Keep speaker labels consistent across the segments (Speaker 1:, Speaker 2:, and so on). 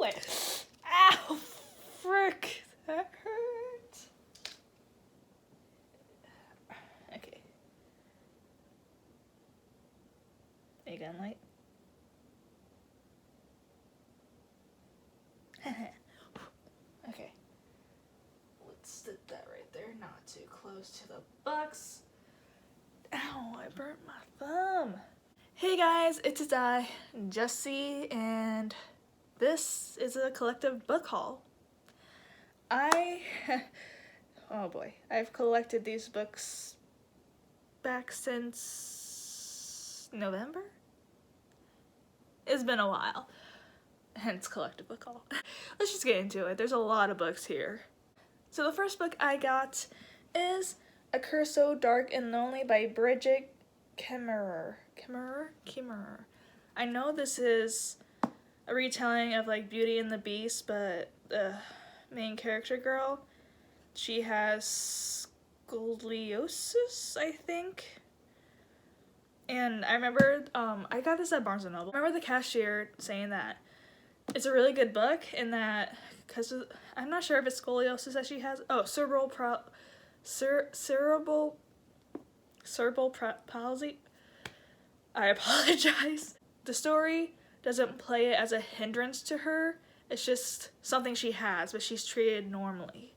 Speaker 1: it. Ow, frick, that hurts. Okay. Are you gonna light? Okay. Let's stick that right there, not too close to the box. Ow, I burnt my thumb. Hey guys, it's I, Jessie, and this is a collective book haul. Oh boy, I've collected these books back since November? It's been a while, hence collective book haul. Let's just get into it. There's a lot of books here. So the first book I got is A Curso, Dark and Lonely by Bridget Kemmerer. I know this is a retelling of like Beauty and the Beast, but the main character girl, she has scoliosis, I think. And I remember, I got this at Barnes & Noble. I remember the cashier saying that it's a really good book and that, because I'm not sure if it's scoliosis that she has. Oh, cerebral palsy. I apologize. The story doesn't play it as a hindrance to her. It's just something she has, but she's treated normally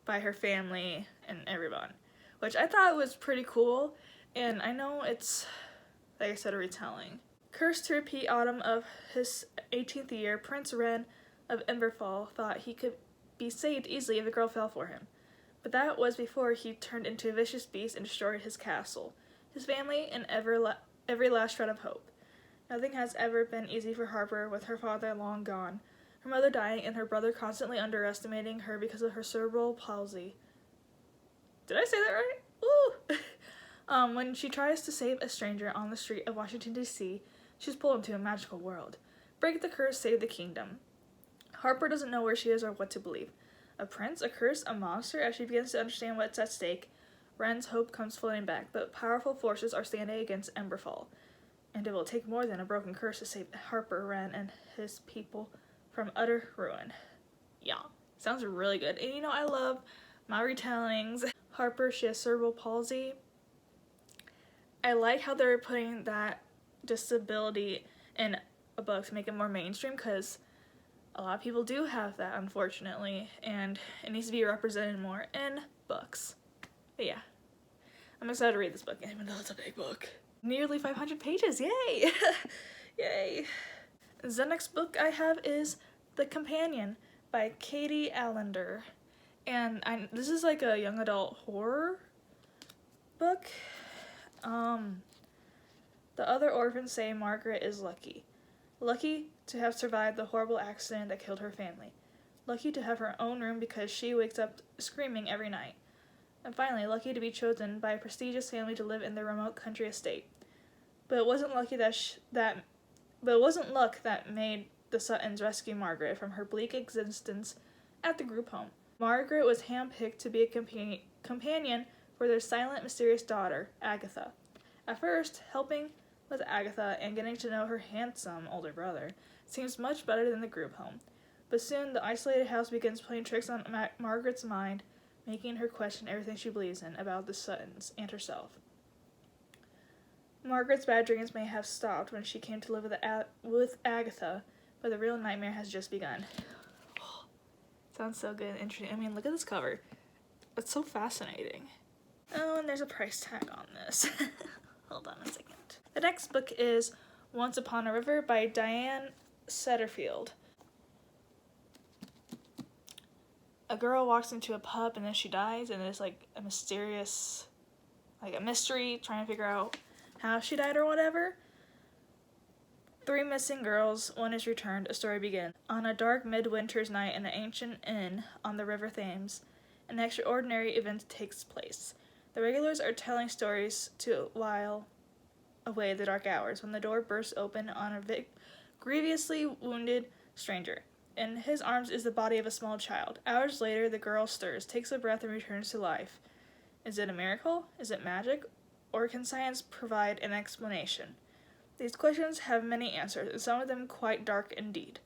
Speaker 1: by her family and everyone, which I thought was pretty cool. And I know it's, like I said, a retelling. Cursed to repeat autumn of his 18th year, Prince Ren of Umberland thought he could be saved easily if a girl fell for him. But that was before he turned into a vicious beast and destroyed his castle, his family, and every last shred of hope. Nothing has ever been easy for Harper, with her father long gone, her mother dying, and her brother constantly underestimating her because of her cerebral palsy. Did I say that right? Ooh! When she tries to save a stranger on the street of Washington, D.C., she's pulled into a magical world. Break the curse, save the kingdom. Harper doesn't know where she is or what to believe. A prince, a curse, a monster? As she begins to understand what's at stake, Ren's hope comes floating back, but powerful forces are standing against Umberland, and it will take more than a broken curse to save Harper, Ren, and his people from utter ruin. Yeah, sounds really good. And you know, I love my retellings. Harper, she has cerebral palsy. I like how they're putting that disability in a book to make it more mainstream, because a lot of people do have that, unfortunately, and it needs to be represented more in books. But yeah, I'm excited to read this book, even though it's a big book. Nearly 500 pages, yay! Yay! The next book I have is The Companion by Katie Allender. And this is like a young adult horror book. The other orphans say Margaret is lucky. Lucky to have survived the horrible accident that killed her family. Lucky to have her own room because she wakes up screaming every night. And finally, lucky to be chosen by a prestigious family to live in their remote country estate. But it wasn't luck that made the Suttons rescue Margaret from her bleak existence at the group home. Margaret was handpicked to be a companion for their silent, mysterious daughter, Agatha. At first, helping with Agatha and getting to know her handsome older brother seems much better than the group home. But soon, the isolated house begins playing tricks on Margaret's mind, making her question everything she believes in about the Suttons and herself. Margaret's bad dreams may have stopped when she came to live with Agatha, but the real nightmare has just begun. Sounds so good and interesting. I mean, look at this cover. It's so fascinating. Oh, and there's a price tag on this. Hold on a second. The next book is Once Upon a River by Diane Setterfield. A girl walks into a pub and then she dies, and there's like a mysterious, like a mystery trying to figure out how she died or whatever. 3 missing girls, one is returned, a story begins. On a dark midwinter's night in an ancient inn on the River Thames, an extraordinary event takes place. The regulars are telling stories to while away the dark hours when the door bursts open on a grievously wounded stranger. In his arms is the body of a small child. Hours later, the girl stirs, takes a breath, and returns to life. Is it a miracle? Is it magic? Or can science provide an explanation? These questions have many answers, and some of them quite dark indeed.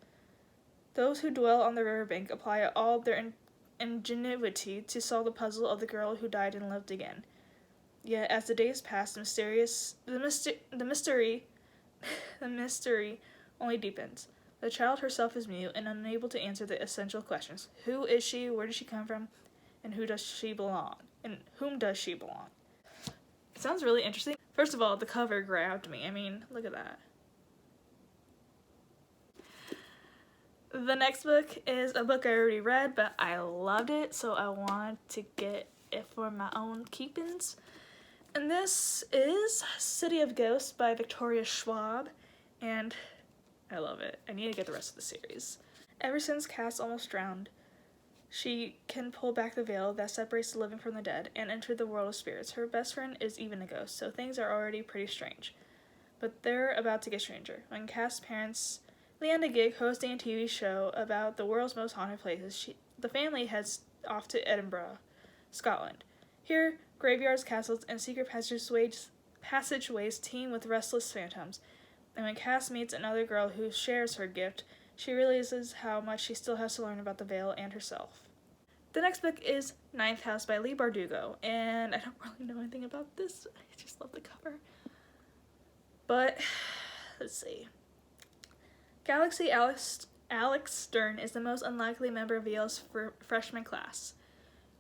Speaker 1: Those who dwell on the riverbank apply all their ingenuity to solve the puzzle of the girl who died and lived again. Yet, as the days pass, the mystery only deepens. The child herself is mute and unable to answer the essential questions. Who is she? Where does she come from? And who does she belong? And whom does she belong? It sounds really interesting. First of all, the cover grabbed me. I mean, look at that. The next book is a book I already read, but I loved it, so I wanted to get it for my own keepings. And this is City of Ghosts by Victoria Schwab, and I love it. I need to get the rest of the series. Ever since Cass almost drowned, she can pull back the veil that separates the living from the dead and enter the world of spirits. Her best friend is even a ghost, so things are already pretty strange. But they're about to get stranger. When Cass' parents looonnnngggg hosting a TV show about the world's most haunted places, the family heads off to Edinburgh, Scotland. Here, graveyards, castles, and secret passageways teem with restless phantoms. And when Cass meets another girl who shares her gift, she realizes how much she still has to learn about the veil and herself. The next book is Ninth House by Leigh Bardugo, and I don't really know anything about this. I just love the cover. But, let's see. Galaxy Alex Stern is the most unlikely member of Yale's freshman class.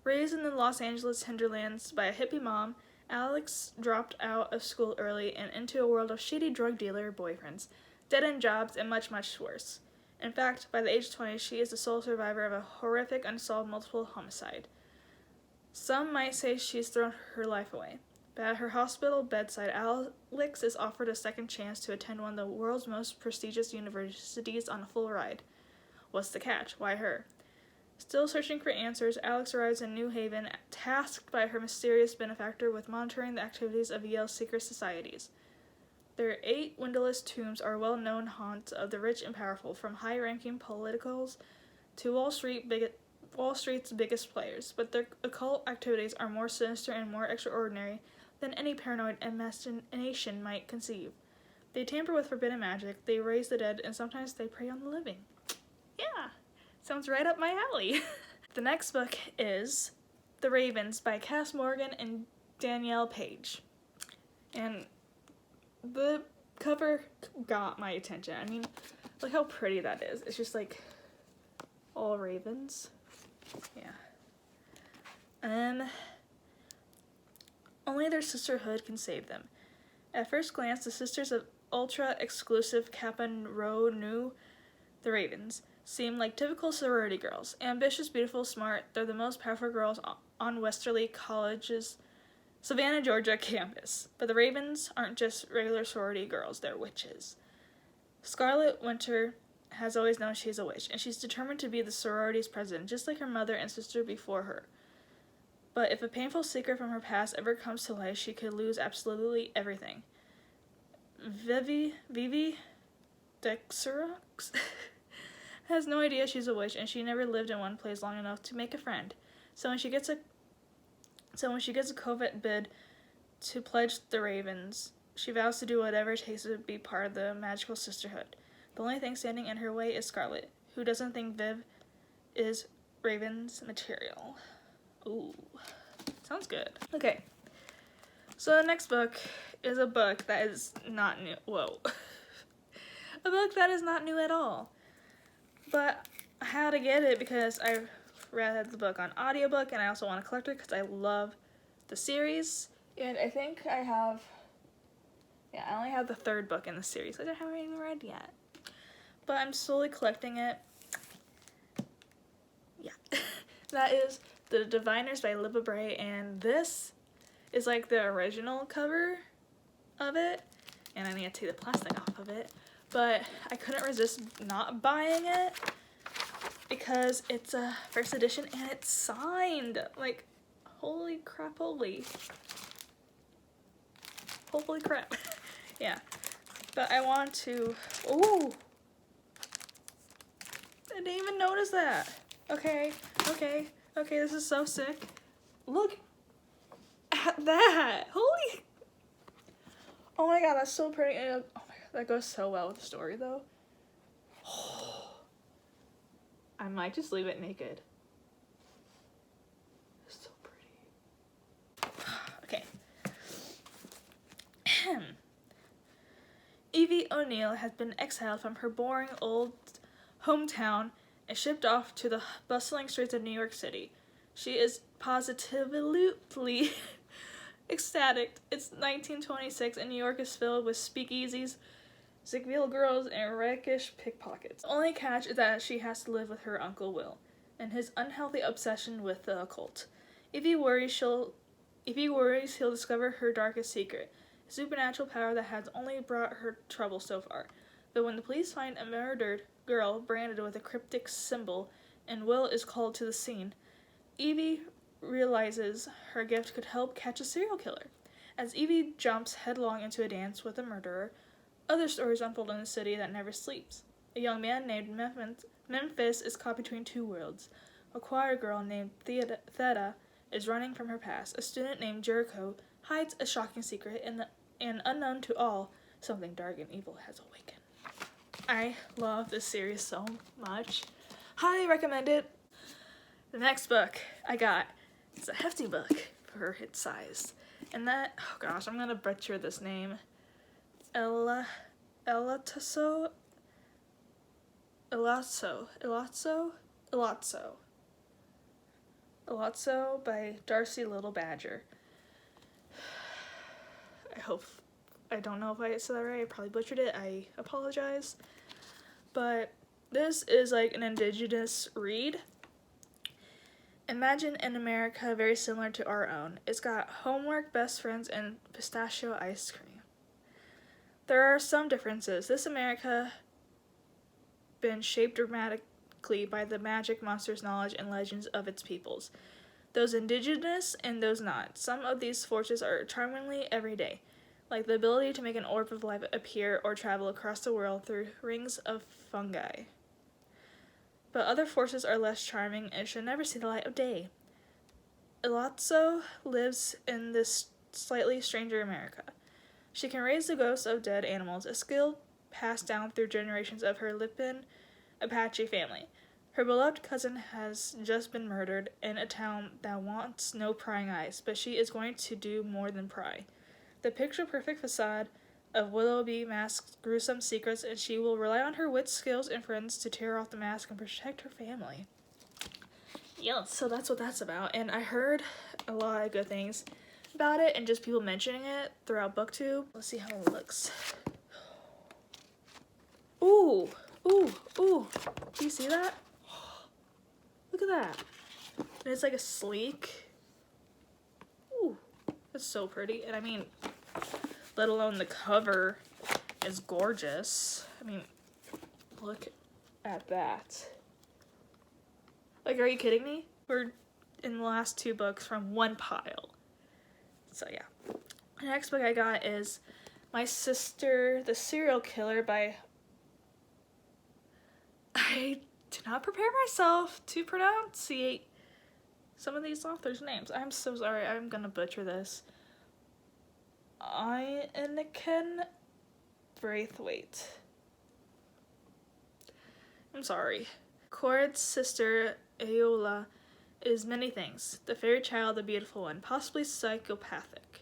Speaker 1: Raised in the Los Angeles hinterlands by a hippie mom, Alex dropped out of school early and into a world of shady drug dealer boyfriends, dead-end jobs, and much, much worse. In fact, by the age of 20, she is the sole survivor of a horrific, unsolved multiple homicide. Some might say she's thrown her life away, but at her hospital bedside, Alex is offered a second chance to attend one of the world's most prestigious universities on a full ride. What's the catch? Why her? Still searching for answers, Alex arrives in New Haven, tasked by her mysterious benefactor with monitoring the activities of Yale's secret societies. Their 8 windowless tombs are well-known haunts of the rich and powerful, from high-ranking politicals to Wall Street's biggest players, but their occult activities are more sinister and more extraordinary than any paranoid imagination might conceive. They tamper with forbidden magic, they raise the dead, and sometimes they prey on the living. Yeah, sounds right up my alley. The next book is The Ravens by Cass Morgan and Danielle Page. And the cover got my attention. I mean, look how pretty that is. It's just like all ravens. Yeah. Only their sisterhood can save them. At first glance, the sisters of ultra-exclusive Kappa Rho Nu, the Ravens, seem like typical sorority girls. Ambitious, beautiful, smart, they're the most powerful girls on Westerly College's Savannah, Georgia campus. But the Ravens aren't just regular sorority girls, they're witches. Scarlet Winter has always known she's a witch, and she's determined to be the sorority's president, just like her mother and sister before her. But if a painful secret from her past ever comes to light, she could lose absolutely everything. Vivi Dexerox has no idea she's a witch, and she never lived in one place long enough to make a friend. So when she gets a covert bid to pledge the Ravens, she vows to do whatever it takes to be part of the magical sisterhood. The only thing standing in her way is Scarlet, who doesn't think Viv is Raven's material. Ooh, sounds good. Okay, so the next book is a book that is not new. Whoa. A book that is not new at all. But I had to get it because I read the book on audiobook, and I also want to collect it because I love the series. And I think I only have the 3rd book in the series, which I haven't even read yet. But I'm slowly collecting it. Yeah. That is The Diviners by Libba Bray, and this is like the original cover of it. And I need to take the plastic off of it. But I couldn't resist not buying it because it's a 1st edition and it's signed. Like, holy crap, holy crap. Yeah. But I want to, ooh. I didn't even notice that. Okay, this is so sick. Look at that. Holy. Oh my god, that's so pretty. Oh my god, that goes so well with the story though. might just leave it naked. It's so pretty. Okay. Evie O'Neill has been exiled from her boring old hometown and shipped off to the bustling streets of New York City. She is positively ecstatic. It's 1926 and New York is filled with speakeasies, Ziegfeld girls, and rakish pickpockets. The only catch is that she has to live with her Uncle Will and his unhealthy obsession with the occult. Evie worries he'll discover her darkest secret, a supernatural power that has only brought her trouble so far. But when the police find a murdered girl branded with a cryptic symbol and Will is called to the scene, Evie realizes her gift could help catch a serial killer. As Evie jumps headlong into a dance with a murderer, other stories unfold in a city that never sleeps. A young man named Memphis is caught between two worlds. A choir girl named Theta is running from her past. A student named Jericho hides a shocking secret, and unknown to all, something dark and evil has awakened. I love this series so much. Highly recommend it. The next book I got is a hefty book for its size. And that, oh gosh, I'm gonna butcher this name. Elazo by Darcy Little Badger. I don't know if I said that right. I probably butchered it. I apologize. But this is like an indigenous read. Imagine an America very similar to our own. It's got homework, best friends, and pistachio ice cream. There are some differences. This America been shaped dramatically by the magic, monsters, knowledge, and legends of its peoples. Those indigenous and those not. Some of these forces are charmingly everyday, like the ability to make an orb of light appear or travel across the world through rings of fungi. But other forces are less charming and should never see the light of day. Elazo lives in this slightly stranger America. She can raise the ghosts of dead animals, a skill passed down through generations of her Lipan Apache family. Her beloved cousin has just been murdered in a town that wants no prying eyes, but she is going to do more than pry. The picture-perfect facade of Willoughby masks gruesome secrets, and she will rely on her wits, skills, and friends to tear off the mask and protect her family. Yeah, so that's what that's about, and I heard a lot of good things about it, and just people mentioning it throughout BookTube. Let's see how it looks. Ooh, ooh, ooh. Do you see that? Look at that. And it's like a sleek. Ooh, that's so pretty. And I mean, let alone the cover is gorgeous. I mean, look at that. Like, are you kidding me? We're in the last two books from one pile. So yeah. The next book I got is My Sister, the Serial Killer by... I did not prepare myself to pronunciate some of these authors' names. I'm so sorry. I'm gonna butcher this. Anakin Braithwaite. I'm sorry. Cord's sister, Aola, is many things. The fairy child, the beautiful one, possibly sociopathic.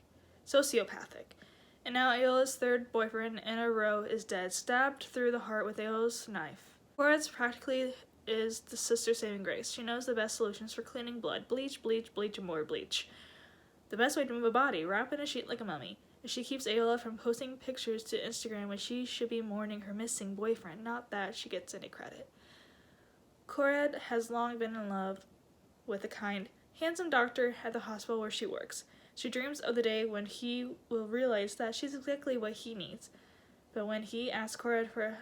Speaker 1: And now Aola's third boyfriend in a row is dead, stabbed through the heart with Aola's knife. Cord's practically is the sister saving grace. She knows the best solutions for cleaning blood. Bleach, bleach, bleach, and more bleach. The best way to move a body, wrap in a sheet like a mummy. And she keeps Aola from posting pictures to Instagram when she should be mourning her missing boyfriend. Not that she gets any credit. Cord has long been in love with a kind, handsome doctor at the hospital where she works. She dreams of the day when he will realize that she's exactly what he needs. But when he asks Cord for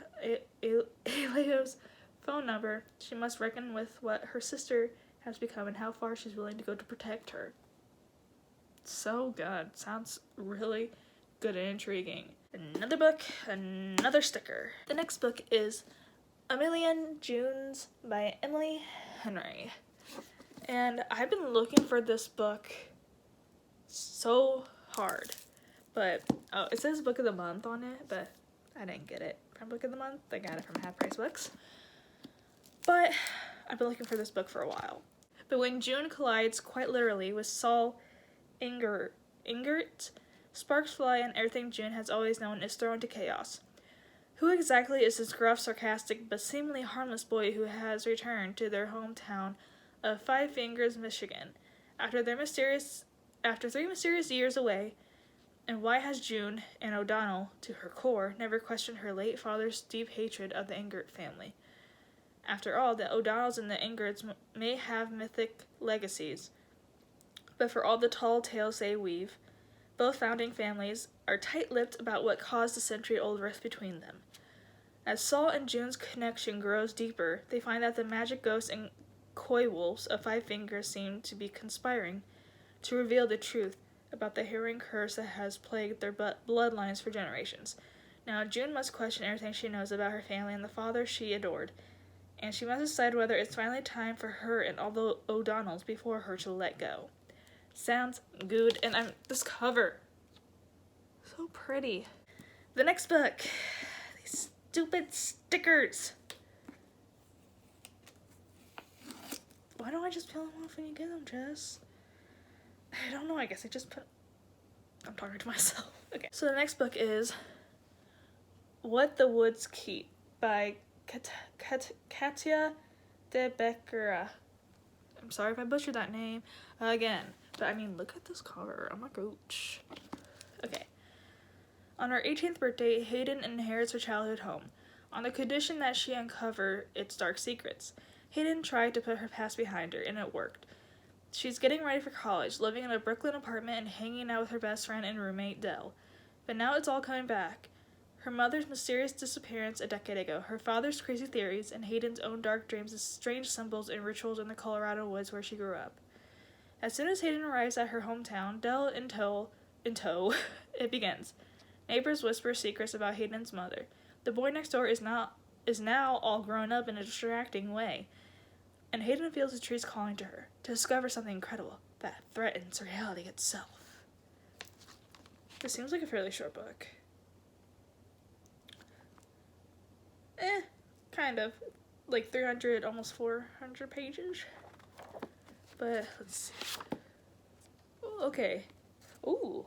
Speaker 1: Elazo's phone number, she must reckon with what her sister has become and how far she's willing to go to protect her. So good. Sounds really good and intriguing. Another book, another sticker. The next book is Umberland Junes by Emily Henry. And I've been looking for this book so hard. But, oh, it says Book of the Month on it, but I didn't get it from Book of the Month. I got it from Half Price Books. But I've been looking for this book for a while. But when June collides, quite literally, with Saul Ingert, sparks fly and everything June has always known is thrown into chaos. Who exactly is this gruff, sarcastic, but seemingly harmless boy who has returned to their hometown of Five Fingers, Michigan, after 3 mysterious years away? And why has June, and O'Donnell, to her core, never questioned her late father's deep hatred of the Ingert family? After all, the O'Donnells and the Ingerts may have mythic legacies, but for all the tall tales they weave, both founding families are tight-lipped about what caused the century-old rift between them. As Saul and June's connection grows deeper, they find that the magic ghosts and coy wolves of Five Fingers seem to be conspiring to reveal the truth about the harrowing curse that has plagued their bloodlines for generations. Now, June must question everything she knows about her family and the father she adored, and she must decide whether it's finally time for her and all the O'Donnells before her to let go. Sounds good, and this cover, so pretty. The next book, these stupid stickers. Why don't I just peel them off when you get them, Jess? I don't know, I guess I just I'm talking to myself. Okay, so the next book is What the Woods Keep by Katja de Beckera. I'm sorry if I butchered that name again, but I mean, look at this cover. Oh my gosh. Okay. On her 18th birthday, Hayden inherits her childhood home, on the condition that she uncover its dark secrets. Hayden tried to put her past behind her, and it worked. She's getting ready for college, living in a Brooklyn apartment and hanging out with her best friend and roommate, Dell. But now it's all coming back. Her mother's mysterious disappearance a decade ago, her father's crazy theories, and Hayden's own dark dreams of strange symbols and rituals in the Colorado woods where she grew up. As soon as Hayden arrives at her hometown, Dell in tow, it begins. Neighbors whisper secrets about Hayden's mother. The boy next door is now all grown up in a distracting way, and Hayden feels the trees calling to her to discover something incredible that threatens reality itself. This seems like a fairly short book. Kind of. Like 300, almost 400 pages. But, let's see. Ooh, okay. Ooh.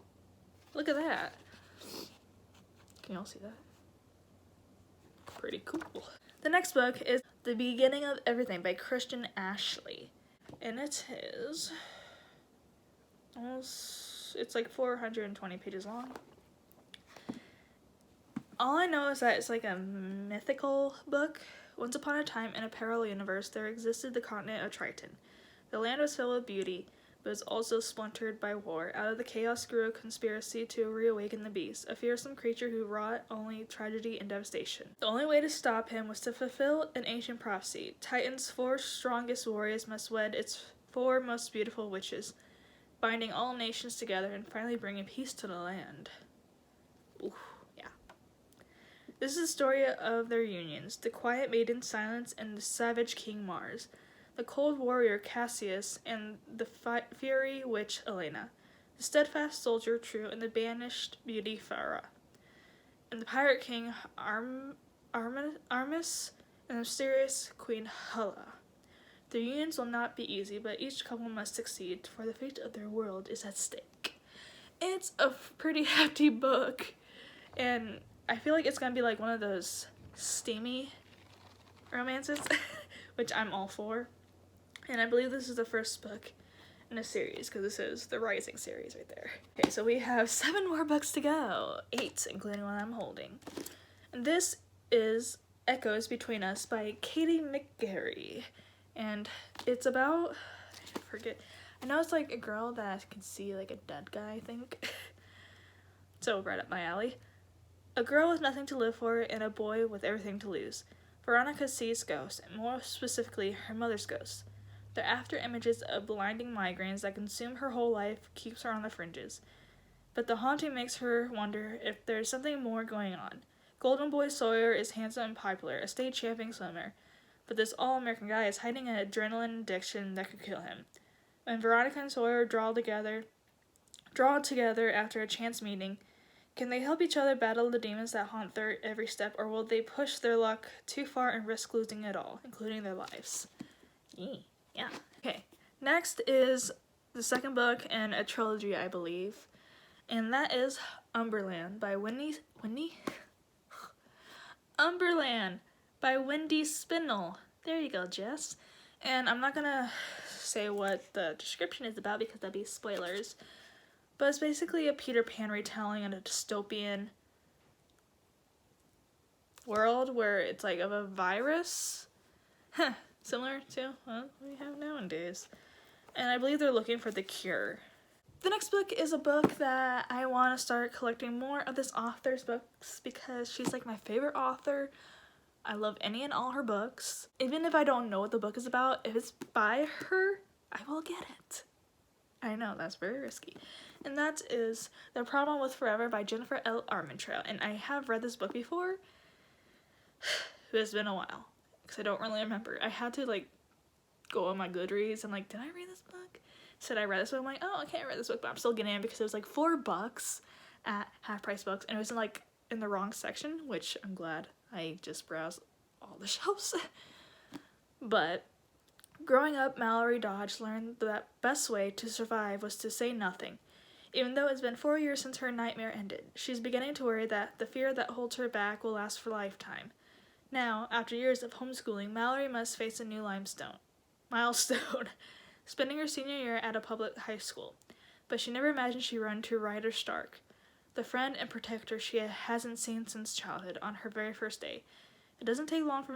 Speaker 1: Look at that. Can y'all see that? Pretty cool. The next book is The Beginning of Everything by Christian Ashley. And it is it's like 420 pages long. All I know is that it's like a mythical book. Once upon a time, in a parallel universe, there existed the continent of Triton. The land was filled with beauty, but was also splintered by war. Out of the chaos grew a conspiracy to reawaken the beast, a fearsome creature who wrought only tragedy and devastation. The only way to stop him was to fulfill an ancient prophecy. Titan's 4 strongest warriors must wed its 4 most beautiful witches, binding all nations together and finally bringing peace to the land. Ooh. This is the story of their unions, the quiet maiden Silence and the savage King Mars, the cold warrior Cassius and the fiery witch Elena, the steadfast soldier True and the banished beauty Farah, and the pirate king Armis and the mysterious queen Hela. Their unions will not be easy, but each couple must succeed, for the fate of their world is at stake. It's a pretty hefty book, and I feel like it's gonna be like one of those steamy romances, which I'm all for. And I believe this is the first book in a series, because this is the Rising series right there. Okay, so we have 7 more books to go. 8, including one I'm holding. And this is Echoes Between Us by Katie McGarry. And it's about, I know it's like a girl that can see like a dead guy, I think. So right up my alley. A girl with nothing to live for and a boy with everything to lose. Veronica sees ghosts, and more specifically, her mother's ghost. The after images of blinding migraines that consume her whole life keeps her on the fringes. But the haunting makes her wonder if there's something more going on. Golden Boy Sawyer is handsome and popular, a state champion swimmer, but this all-American guy is hiding an adrenaline addiction that could kill him. When Veronica and Sawyer draw together after a chance meeting, can they help each other battle the demons that haunt their every step, or will they push their luck too far and risk losing it all, including their lives? Yeah. Okay, next is the second book in a trilogy, I believe, and that is Umberland by Umberland by Wendy Spindle. There you go, Jess. And I'm not gonna say what the description is about because that'd be spoilers, but it's basically a Peter Pan retelling in a dystopian world where it's like of a virus, similar to what we have nowadays. And I believe they're looking for the cure. The next book is a book that I want to start collecting more of this author's books because she's like my favorite author. I love any and all her books. Even if I don't know what the book is about, if it's by her, I will get it. I know, that's very risky. And that is The Problem with Forever by Jennifer L. Armentrout. And I have read this book before. It's been a while because I don't really remember. I had to like go on my Goodreads and like, did I read this book? Said I read this book. I'm like, oh, I can't read this book, but I'm still getting it because it was like $4 at Half Price Books, and it was in the wrong section, which I'm glad. I just browsed all the shelves. But growing up, Mallory Dodge learned that best way to survive was to say nothing. Even though it's been 4 years since her nightmare ended, she's beginning to worry that the fear that holds her back will last for a lifetime. Now, after years of homeschooling, Mallory must face a new milestone, spending her senior year at a public high school. But she never imagined she'd run into Ryder Stark, the friend and protector she hasn't seen since childhood, on her very first day. It doesn't take long for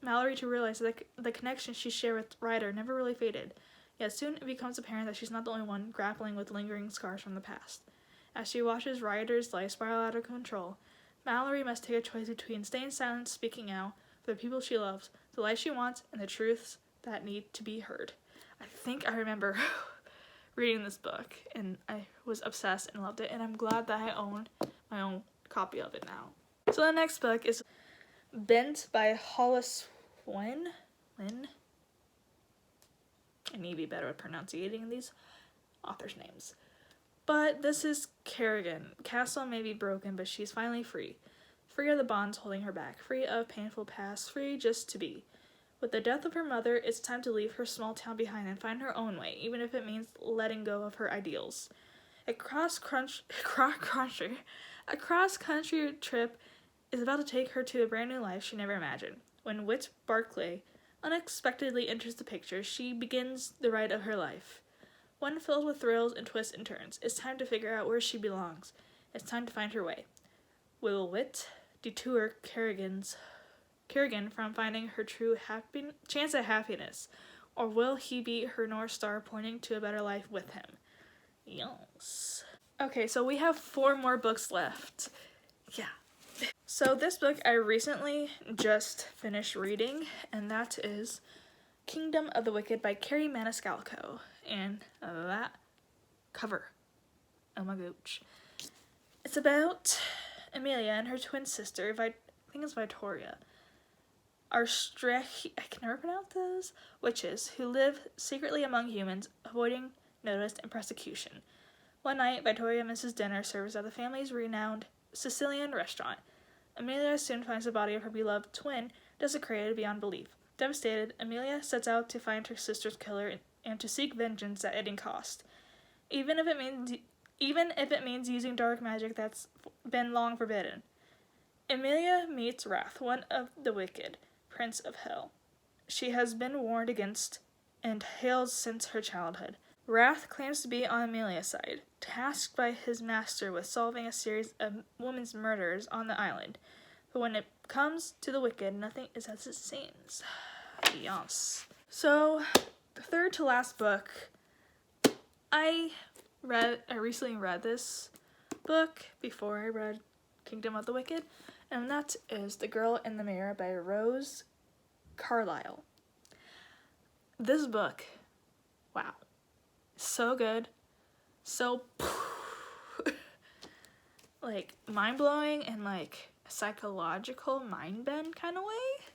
Speaker 1: Mallory to realize that the connection she shared with Ryder never really faded. Yet soon it becomes apparent that she's not the only one grappling with lingering scars from the past. As she watches Ryder's life spiral out of control, Mallory must take a choice between staying silent, speaking out for the people she loves, the life she wants, and the truths that need to be heard. I think I remember reading this book, and I was obsessed and loved it, and I'm glad that I own my own copy of it now. So the next book is Bent by Hollis Wynn. I need to be better at pronouncing these authors' names. But this is Kerrigan. Castle may be broken, but she's finally free. Free of the bonds holding her back. Free of painful past. Free just to be. With the death of her mother, it's time to leave her small town behind and find her own way, even if it means letting go of her ideals. A cross-country trip is about to take her to a brand new life she never imagined. When Whit Barclay unexpectedly enters the picture, she begins the ride of her life. One filled with thrills and twists and turns. It's time to figure out where she belongs. It's time to find her way. Will Whit detour Kerrigan from finding her true chance at happiness? Or will he be her North Star pointing to a better life with him? Yes. Okay, so we have 4 more books left. Yeah. So this book I recently just finished reading, and that is Kingdom of the Wicked by Carrie Maniscalco. And that cover. Oh my gosh. It's about Amelia and her twin sister, I think it's Victoria, are I can never pronounce those, witches who live secretly among humans, avoiding notice and persecution. One night, Victoria misses dinner service at the family's renowned Sicilian restaurant. Amelia soon finds the body of her beloved twin desecrated beyond belief. Devastated, Amelia sets out to find her sister's killer and to seek vengeance at any cost, even if it means using dark magic that's been long forbidden. Amelia meets Wrath, one of the wicked, Prince of Hell. She has been warned against and hails since her childhood. Wrath claims to be on Amelia's side, tasked by his master with solving a series of women's murders on the island. But when it comes to the wicked, nothing is as it seems. Yes. So, the third to last book, I recently read this book before I read Kingdom of the Wicked, and that is The Girl in the Mirror by Rose Carlyle. This book, wow, so good, so like mind-blowing and like a psychological mind bend kind of way.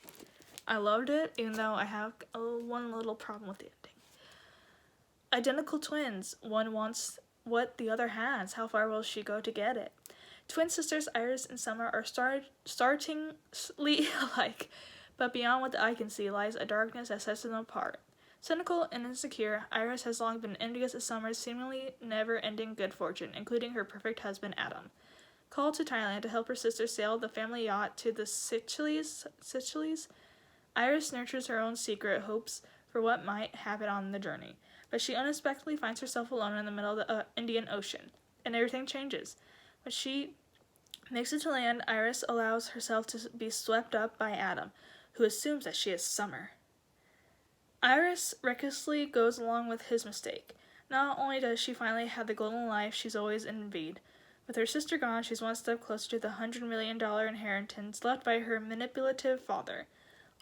Speaker 1: I loved it, even though I have one little problem with the ending. Identical twins. One wants what the other has. How far will she go to get it? Twin sisters Iris and Summer are startlingly alike, but beyond what the eye can see lies a darkness that sets them apart. Cynical and insecure, Iris has long been envious of Summer's seemingly never-ending good fortune, including her perfect husband, Adam. Called to Thailand to help her sister sail the family yacht to the Seychelles, Iris nurtures her own secret hopes for what might happen on the journey. But she unexpectedly finds herself alone in the middle of the Indian Ocean, and everything changes. When she makes it to land, Iris allows herself to be swept up by Adam, who assumes that she is Summer. Iris recklessly goes along with his mistake. Not only does she finally have the golden life she's always envied, with her sister gone, she's one step closer to the $100 million inheritance left by her manipulative father.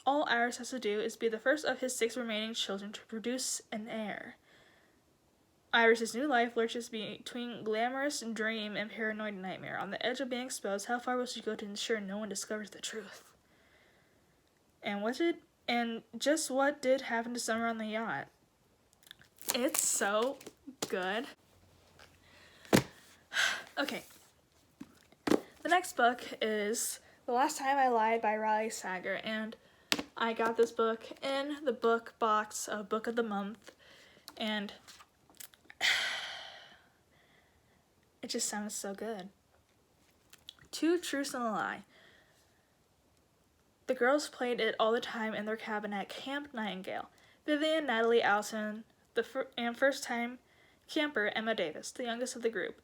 Speaker 1: All Iris has to do is be the first of his 6 remaining children to produce an heir. Iris's new life lurches between glamorous dream and paranoid nightmare. On the edge of being exposed, how far will she go to ensure no one discovers the truth? And just what did happen to Summer on the yacht? It's so good. Okay. The next book is The Last Time I Lied by Riley Sager, and I got this book in the book box of Book of the Month, and it just sounds so good. 2 Truths and a Lie. The girls played it all the time in their cabin at Camp Nightingale. Vivian, Natalie, Allison, and first-time camper Emma Davis, the youngest of the group.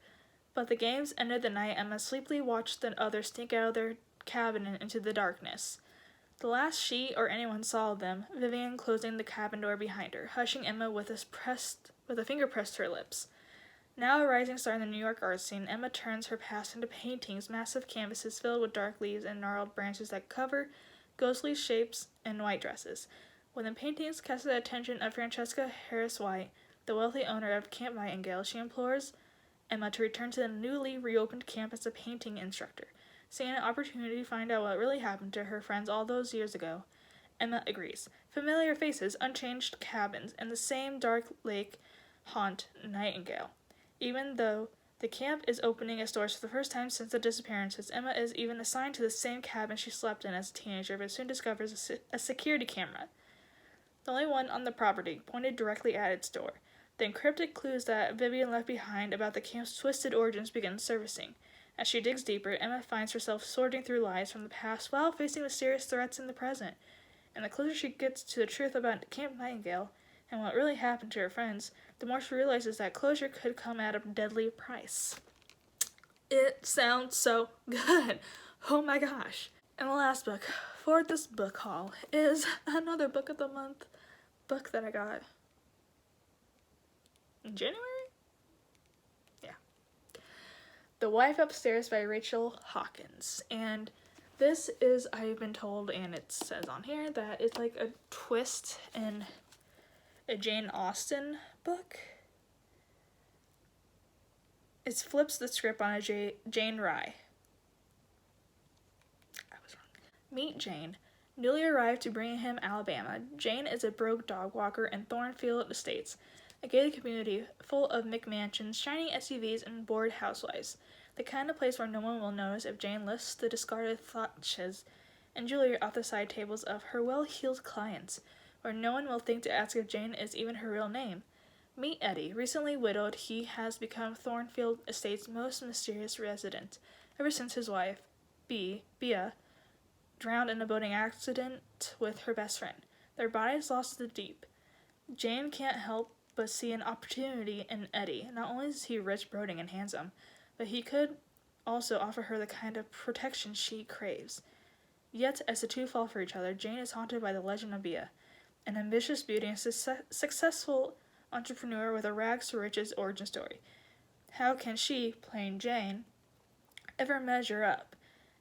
Speaker 1: But the games ended the night Emma sleepily watched the others sneak out of their cabin and into the darkness. The last she or anyone saw of them, Vivian closing the cabin door behind her, hushing Emma with a finger pressed to her lips. Now a rising star in the New York art scene, Emma turns her past into paintings, massive canvases filled with dark leaves and gnarled branches that cover ghostly shapes and white dresses. When the paintings catch the attention of Francesca Harris White, the wealthy owner of Camp Nightingale, she implores Emma to return to the newly reopened camp as a painting instructor. Seeing an opportunity to find out what really happened to her friends all those years ago, Emma agrees. Familiar faces, unchanged cabins, and the same dark lake haunt Nightingale. Even though the camp is opening its doors for the first time since the disappearances, Emma is even assigned to the same cabin she slept in as a teenager, but soon discovers a security camera, the only one on the property, pointed directly at its door. The encrypted clues that Vivian left behind about the camp's twisted origins begin surfacing. As she digs deeper, Emma finds herself sorting through lies from the past while facing mysterious threats in the present. And the closer she gets to the truth about Camp Nightingale and what really happened to her friends, the more she realizes that closure could come at a deadly price. It sounds so good. Oh my gosh. And the last book for this book haul is another Book of the Month book that I got in January? Yeah. The Wife Upstairs by Rachel Hawkins. And this is, I've been told, and it says on here, that it's like a twist in a Jane Austen book. It flips the script on a Jane Rye. I was wrong. Meet Jane. Newly arrived to Birmingham, Alabama, Jane is a broke dog walker in Thornfield Estates, a gated community full of McMansions, shiny SUVs, and bored housewives. The kind of place where no one will notice if Jane lifts the discarded thatches and jewelry off the side tables of her well-heeled clients, where no one will think to ask if Jane is even her real name. Meet Eddie. Recently widowed, he has become Thornfield Estate's most mysterious resident, ever since his wife, Bea, drowned in a boating accident with her best friend. Their bodies lost to the deep. Jane can't help but see an opportunity in Eddie. Not only is he rich, brooding, and handsome, but he could also offer her the kind of protection she craves. Yet, as the two fall for each other, Jane is haunted by the legend of Bea, an ambitious beauty and successful entrepreneur with a rags-to-riches origin story. How can she, plain Jane, ever measure up?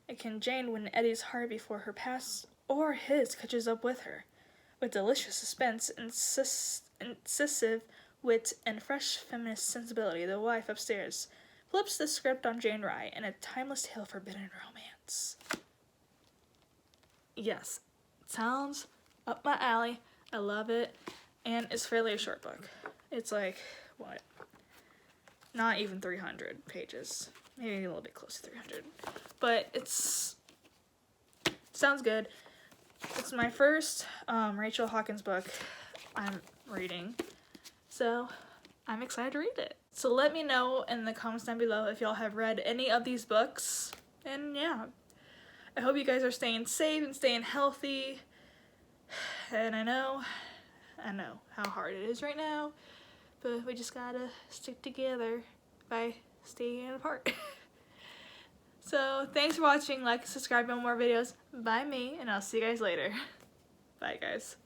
Speaker 1: And can Jane win Eddie's heart before her past or his catches up with her? With delicious suspense, incisive wit, and fresh feminist sensibility, The Wife Upstairs flips the script on Jane Rye in a timeless tale of forbidden romance. Yes, it sounds up my alley. I love it. And it's fairly a short book. It's like, what? Not even 300 pages. Maybe a little bit close to 300. But sounds good. It's my first Rachel Hawkins book. I'm reading. So I'm excited to read it. So let me know in the comments down below if y'all have read any of these books. And yeah, I hope you guys are staying safe and staying healthy. And I know how hard it is right now, but we just gotta stick together by staying apart. So thanks for watching. Like and subscribe for more videos by me, and I'll see you guys later. Bye guys.